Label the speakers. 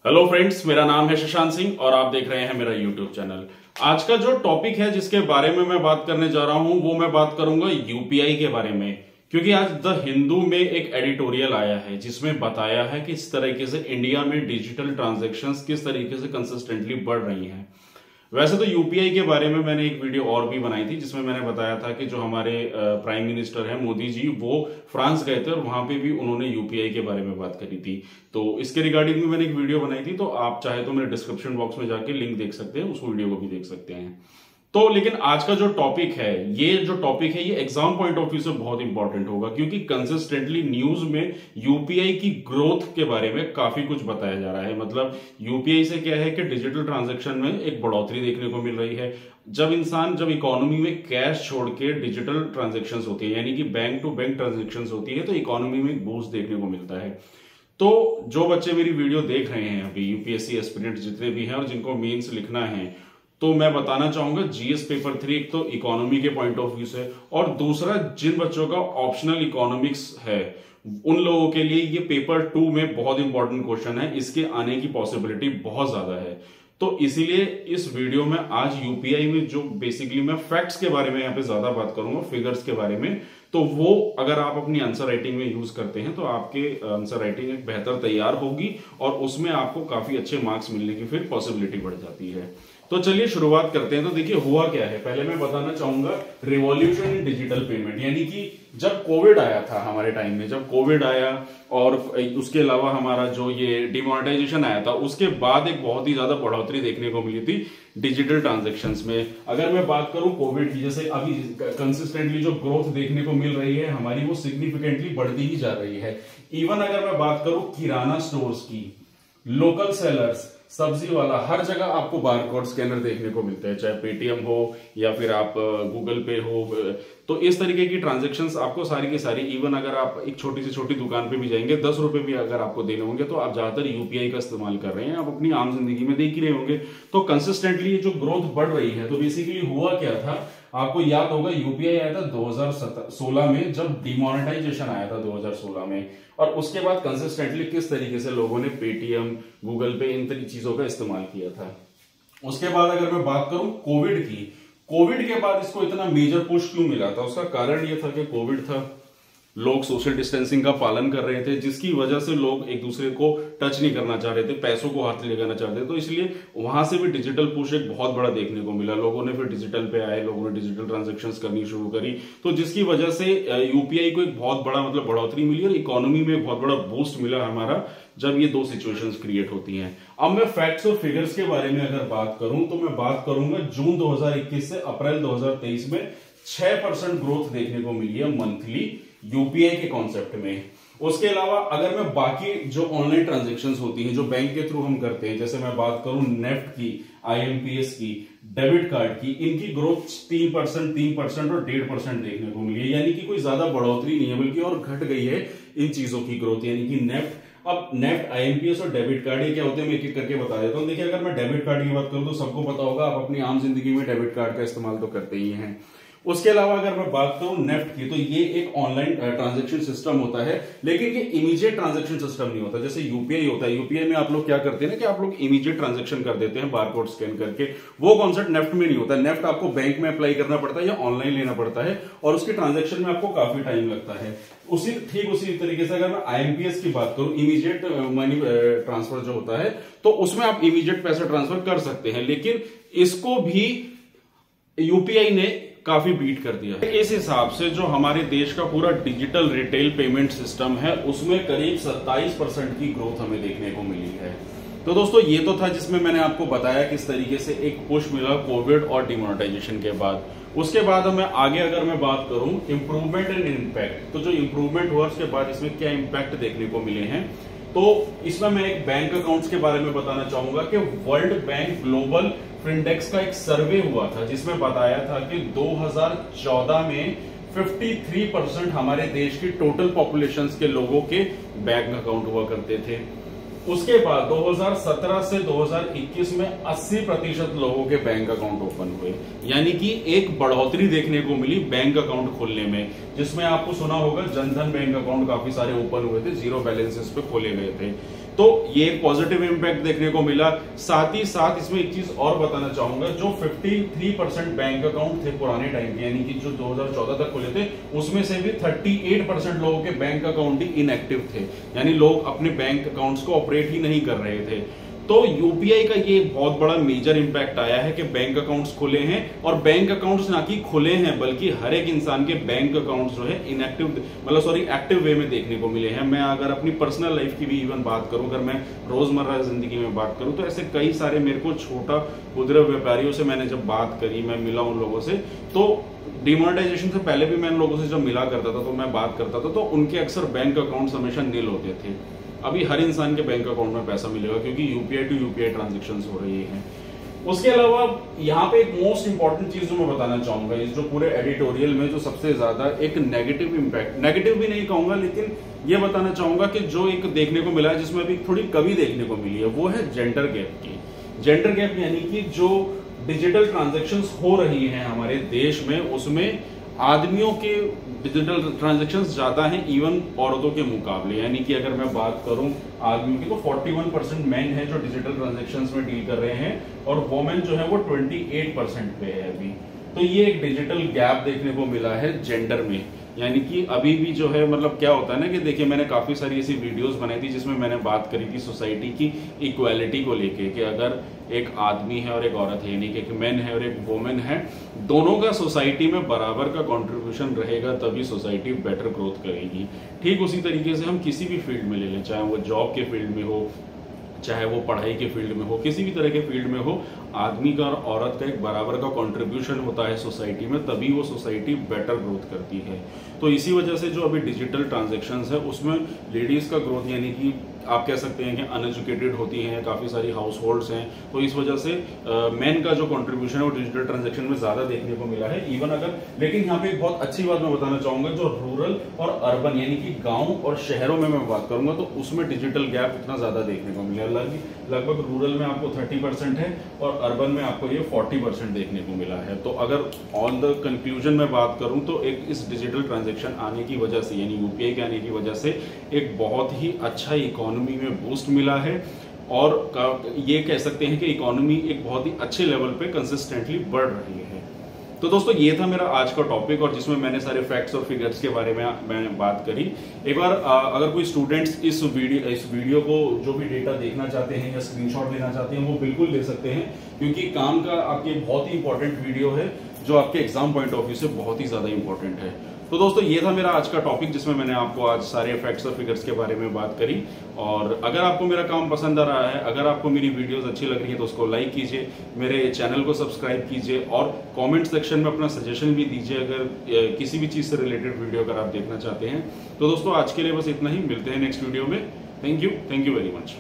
Speaker 1: Hello friends, मेरा नाम है शशांक सिंह और आप देख रहे हैं मेरा यूट्यूब चैनल। आज का जो टॉपिक है जिसके बारे में मैं बात करने जा रहा हूं वो मैं बात करूंगा यूपीआई के बारे में। क्योंकि आज द हिंदू में एक एडिटोरियल आया है जिसमें बताया है कि इस तरीके से इंडिया में डिजिटल ट्रांजैक्शंस किस तरीके से कंसिस्टेंटली बढ़ रही हैं। वैसे तो यूपीआई के बारे में मैंने एक वीडियो और भी बनाई थी जिसमें मैंने बताया था कि जो हमारे प्राइम मिनिस्टर हैं मोदी जी, वो फ्रांस गए थे और वहां पे भी उन्होंने यूपीआई के बारे में बात करी थी। तो इसके रिगार्डिंग में मैंने एक वीडियो बनाई थी, तो आप चाहे तो मेरे डिस्क्रिप्शन बॉक्स में जाके लिंक देख सकते हैं, उस वीडियो को भी देख सकते हैं। तो लेकिन आज का जो टॉपिक है ये एग्जाम पॉइंट ऑफ व्यू से बहुत इंपॉर्टेंट होगा, क्योंकि कंसिस्टेंटली न्यूज में यूपीआई की ग्रोथ के बारे में काफी कुछ बताया जा रहा है। मतलब यूपीआई से क्या है कि डिजिटल ट्रांजैक्शन में एक बढ़ोतरी देखने को मिल रही है। जब इकोनॉमी में कैश छोड़ के डिजिटल ट्रांजेक्शन होती है, यानी कि बैंक टू बैंक ट्रांजेक्शन होती है, तो इकोनॉमी में एक बूस्ट देखने को मिलता है। तो जो बच्चे मेरी वीडियो देख रहे हैं अभी, यूपीएससी एस्पिरेंट जितने भी हैं और जिनको मेंस लिखना है, तो मैं बताना चाहूंगा जीएस पेपर 3 एक तो इकोनॉमी के पॉइंट ऑफ व्यू से, और दूसरा जिन बच्चों का ऑप्शनल इकोनॉमिक्स है उन लोगों के लिए ये पेपर 2 में बहुत इंपॉर्टेंट क्वेश्चन है। इसके आने की पॉसिबिलिटी बहुत ज्यादा है। तो इसीलिए इस वीडियो में आज यूपीआई में जो बेसिकली मैं फैक्ट्स के बारे में यहाँ पे ज्यादा बात करूंगा, फिगर्स के बारे में, तो वो अगर आप अपनी आंसर राइटिंग में यूज करते हैं तो आपके आंसर राइटिंग एक बेहतर तैयार होगी और उसमें आपको काफी अच्छे मार्क्स मिलने की फिर पॉसिबिलिटी बढ़ जाती है। तो चलिए शुरुआत करते हैं। तो देखिए हुआ क्या है, पहले मैं बताना चाहूंगा रिवॉल्यूशन इन डिजिटल पेमेंट, यानी कि जब कोविड आया था हमारे टाइम में, जब कोविड आया और उसके अलावा हमारा जो ये डिमोनेटाइजेशन आया था, उसके बाद एक बहुत ही ज्यादा बढ़ोतरी देखने को मिली थी डिजिटल ट्रांजैक्शंस में। अगर मैं बात करूं कोविड की, जैसे अभी कंसिस्टेंटली जो ग्रोथ देखने को मिल रही है हमारी, वो सिग्निफिकेंटली बढ़ती ही जा रही है। इवन अगर मैं बात करूं किराना स्टोर्स की, लोकल सेलर्स, सब्जी वाला, हर जगह आपको बारकोड स्कैनर देखने को मिलते हैं, चाहे पेटीएम हो या फिर आप गूगल पे हो। तो इस तरीके की ट्रांजैक्शंस आपको सारी की सारी, इवन अगर आप एक छोटी से छोटी दुकान पे भी जाएंगे, 10 रुपए भी अगर आपको देने होंगे तो आप ज्यादातर यूपीआई का इस्तेमाल कर रहे हैं, आप अपनी आम जिंदगी में देख ही रहे होंगे। तो कंसिस्टेंटली ये जो ग्रोथ बढ़ रही है, तो बेसिकली हुआ क्या था, आपको याद होगा यूपीआई आया था 2016 में, जब डिमोनेटाइजेशन आया था 2016 में, और उसके बाद कंसिस्टेंटली किस तरीके से लोगों ने पेटीएम, गूगल पे, इन तरीके चीजों का इस्तेमाल किया था। उसके बाद अगर मैं बात करूं कोविड की, कोविड के बाद इसको इतना मेजर पुश क्यों मिला था, उसका कारण यह था कि कोविड था, लोग सोशल डिस्टेंसिंग का पालन कर रहे थे, जिसकी वजह से लोग एक दूसरे को टच नहीं करना चाह रहे थे, पैसों को हाथ लगाना चाहते थे। तो इसलिए वहां से भी डिजिटल पुश एक बहुत बड़ा देखने को मिला, लोगों ने फिर डिजिटल पे आए, लोगों ने डिजिटल ट्रांजैक्शंस करनी शुरू करी, तो जिसकी वजह से यूपीआई को एक बहुत बड़ा बढ़ोतरी मिली और इकोनॉमी में एक बहुत बड़ा बूस्ट मिला हमारा, जब ये दो सिचुएशंस क्रिएट होती हैं। अब मैं फैक्ट्स और फिगर्स के बारे में अगर बात करूं तो मैं बात करूंगा जून 2021 से अप्रैल 2023 में 6% ग्रोथ देखने को मिली है मंथली यूपीआई के कॉन्सेप्ट में। उसके अलावा अगर मैं बाकी जो ऑनलाइन ट्रांजैक्शंस होती हैं जो बैंक के थ्रू हम करते हैं, जैसे मैं बात करूं नेफ्ट की, आईएमपीएस की, डेबिट कार्ड की, इनकी ग्रोथ 3% और 1.5% देखने को मिली है, यानी कि कोई ज्यादा बढ़ोतरी नहीं है, बल्कि और घट गई है इन चीजों की ग्रोथ, यानी कि नेफ्ट। अब नेफ्ट, आईएमपीएस और डेबिट कार्ड ये क्या होते हैं, मैं एक एक करके बता देता हूं। देखिए अगर मैं डेबिट कार्ड की बात करूं तो सबको पता होगा, आप अपनी आम जिंदगी में डेबिट कार्ड का इस्तेमाल तो करते ही हैं। उसके अलावा अगर मैं बात करूं नेफ्ट की, तो ये एक ऑनलाइन ट्रांजैक्शन सिस्टम होता है, लेकिन ये इमीडिएट ट्रांजैक्शन सिस्टम नहीं होता जैसे यूपीआई होता है। यूपीआई में आप लोग क्या करते हैं ना कि आप लोग इमीडिएट ट्रांजैक्शन कर देते हैं बारकोड स्कैन करके, वो कॉन्सेप्ट नेफ्ट में नहीं होता। नेफ्ट आपको बैंक में अप्लाई करना पड़ता है या ऑनलाइन लेना पड़ता है, और उसके ट्रांजैक्शन में आपको काफी टाइम लगता है। ठीक उसी तरीके से अगर मैं आईएमपीएस की बात करूं, इमीडिएट मनी ट्रांसफर जो होता है, तो उसमें आप इमीडिएट पैसा ट्रांसफर कर सकते हैं, लेकिन इसको भी यूपीआई ने काफी बीट कर दिया है। इस हिसाब से जो हमारे देश का पूरा डिजिटल रिटेल पेमेंट सिस्टम है, उसमें करीब 27% की ग्रोथ हमें देखने को मिली है। तो दोस्तों ये तो था जिसमें मैंने आपको बताया किस तरीके से एक पुश मिला कोविड और डिमोनेटाइजेशन के बाद। उसके बाद मैं आगे अगर मैं बात करूं इंप्रूवमेंट एंड इम्पैक्ट, तो जो इंप्रूवमेंट हुआ उसके बाद इसमें क्या इम्पैक्ट देखने को मिले हैं, तो इसमें मैं एक बैंक अकाउंट्स के बारे में बताना चाहूंगा कि वर्ल्ड बैंक ग्लोबल फिनडेक्स का एक सर्वे हुआ था जिसमें बताया था कि 2014 में 53% हमारे देश की टोटल पॉपुलेशन के लोगों के बैंक अकाउंट हुआ करते थे। उसके बाद 2017 से 2021 में 80% लोगों के बैंक अकाउंट ओपन हुए, यानी कि एक बढ़ोतरी देखने को मिली बैंक अकाउंट खोलने में, जिसमें आपको सुना होगा जनधन बैंक अकाउंट काफी सारे ओपन हुए थे, जीरो बैलेंसेस पे खोले गए थे। तो ये एक पॉजिटिव इंपैक्ट देखने को मिला। साथ ही साथ इसमें एक चीज और बताना चाहूंगा, जो 53% बैंक अकाउंट थे पुराने टाइम के, यानी कि जो 2014 तक खुले थे, उसमें से भी 38% लोगों के बैंक अकाउंट ही इनएक्टिव थे, यानी लोग अपने बैंक अकाउंट्स को ऑपरेट ही नहीं कर रहे थे। तो यूपीआई का ये बहुत बड़ा मेजर इंपैक्ट आया है कि बैंक अकाउंट्स खुले हैं, और बैंक अकाउंट्स ना कि खुले हैं बल्कि हर एक इंसान के बैंक अकाउंट्स जो है इनएक्टिव एक्टिव वे में देखने को मिले हैं। मैं अगर अपनी पर्सनल लाइफ की भी इवन बात करूं, अगर मैं रोजमर्रा जिंदगी में बात करूं, तो ऐसे कई सारे मेरे को छोटा खुदरा व्यापारियों से मैंने जब बात करी, मैं मिला उन लोगों से, तो डिमोनेटाइजेशन से पहले भी मैं उन लोगों से जब मिला करता था तो मैं बात करता था, तो उनके अक्सर बैंक अकाउंट्स हमेशा नील होते थे। अभी हर इंसान के बैंक अकाउंट में पैसा मिलेगा क्योंकि यूपीआई टू यूपीआई ट्रांजैक्शंस हो रही हैं। उसके अलावा यहाँ पे एक मोस्ट इंपॉर्टेंट चीज जो मैं बताना चाहूंगा, इस जो पूरे एडिटोरियल में जो सबसे ज्यादा एक नेगेटिव इंपैक्ट, नेगेटिव भी नहीं कहूंगा, लेकिन ये बताना चाहूंगा कि जो एक देखने को मिला है, जिसमें अभी थोड़ी कमी देखने को मिली है, वो है जेंडर गैप की। जेंडर गैप यानी कि जो डिजिटल ट्रांजेक्शंस हो रही हैं हमारे देश में, उसमें आदमियों के डिजिटल ट्रांजैक्शंस ज्यादा हैं इवन औरतों के मुकाबले। यानी कि अगर मैं बात करूं आदमियों की, तो 41% मैन है जो डिजिटल ट्रांजैक्शंस में डील कर रहे हैं, और वोमेन जो है वो 28% पे है अभी। तो ये एक डिजिटल गैप देखने को मिला है जेंडर में। यानी कि अभी भी जो है, मतलब क्या होता है ना कि देखिए, मैंने काफी सारी ऐसी वीडियोस बनाई थी जिसमें मैंने बात करी थी सोसाइटी की इक्वालिटी को लेके, कि अगर एक आदमी है और एक औरत है, यानी कि एक मैन है और एक वोमेन है, दोनों का सोसाइटी में बराबर का कंट्रीब्यूशन रहेगा, तभी सोसाइटी बेटर ग्रोथ करेगी। ठीक उसी तरीके से हम किसी भी फील्ड में ले लें, चाहे वो जॉब के फील्ड में हो, चाहे वो पढ़ाई के फील्ड में हो, किसी भी तरह के फील्ड में हो, आदमी का और औरत का एक बराबर का कंट्रीब्यूशन होता है सोसाइटी में, तभी वो सोसाइटी बेटर ग्रोथ करती है। तो इसी वजह से जो अभी डिजिटल ट्रांजैक्शंस है, उसमें लेडीज का ग्रोथ, यानी कि आप कह सकते हैं कि अनएजुकेटेड होती हैं, काफी सारी हाउस होल्ड्स हैं, तो इस वजह से मेन का जो कंट्रीब्यूशन है वो डिजिटल ट्रांजैक्शन में ज्यादा देखने को मिला है इवन अगर। लेकिन यहाँ पे एक बहुत अच्छी बात मैं बताना चाहूंगा, जो रूरल और अर्बन यानी कि गांव और शहरों में मैं बात करूंगा, तो उसमें डिजिटल गैप इतना ज्यादा देखने को मिला। लगभग रूरल में आपको 30% है और अर्बन में आपको ये 40% देखने को मिला है। तो अगर ऑन द कंक्लूजन में बात करूं, तो एक इस डिजिटल ट्रांजैक्शन आने की वजह से, यानी यूपीआई के आने की वजह से, एक बहुत ही अच्छा इकोनॉमी में बूस्ट मिला है, और ये कह सकते हैं कि इकोनॉमी एक बहुत ही अच्छे लेवल पे कंसिस्टेंटली बढ़ रही है। तो दोस्तों, ये था मेरा आज का टॉपिक, और जिसमें मैंने सारे फैक्ट्स और फिगर्स के बारे में मैंने बात करी। एक बार अगर कोई स्टूडेंट्स इस वीडियो को जो भी डेटा देखना चाहते हैं या स्क्रीनशॉट लेना चाहते हैं, वो बिल्कुल ले सकते हैं, क्योंकि काम का आपके बहुत ही इंपॉर्टेंट वीडियो है, जो आपके एग्जाम पॉइंट ऑफ व्यू से बहुत ही ज्यादा इंपॉर्टेंट है। तो दोस्तों, ये था मेरा आज का टॉपिक, जिसमें मैंने आपको आज सारे फैक्ट्स और फिगर्स के बारे में बात करी। और अगर आपको मेरा काम पसंद आ रहा है, अगर आपको मेरी वीडियोस अच्छी लग रही है, तो उसको लाइक कीजिए, मेरे चैनल को सब्सक्राइब कीजिए, और कमेंट सेक्शन में अपना सजेशन भी दीजिए अगर किसी भी चीज से रिलेटेड वीडियो अगर आप देखना चाहते हैं। तो दोस्तों, आज के लिए बस इतना ही, मिलते हैं नेक्स्ट वीडियो में। Thank you very much.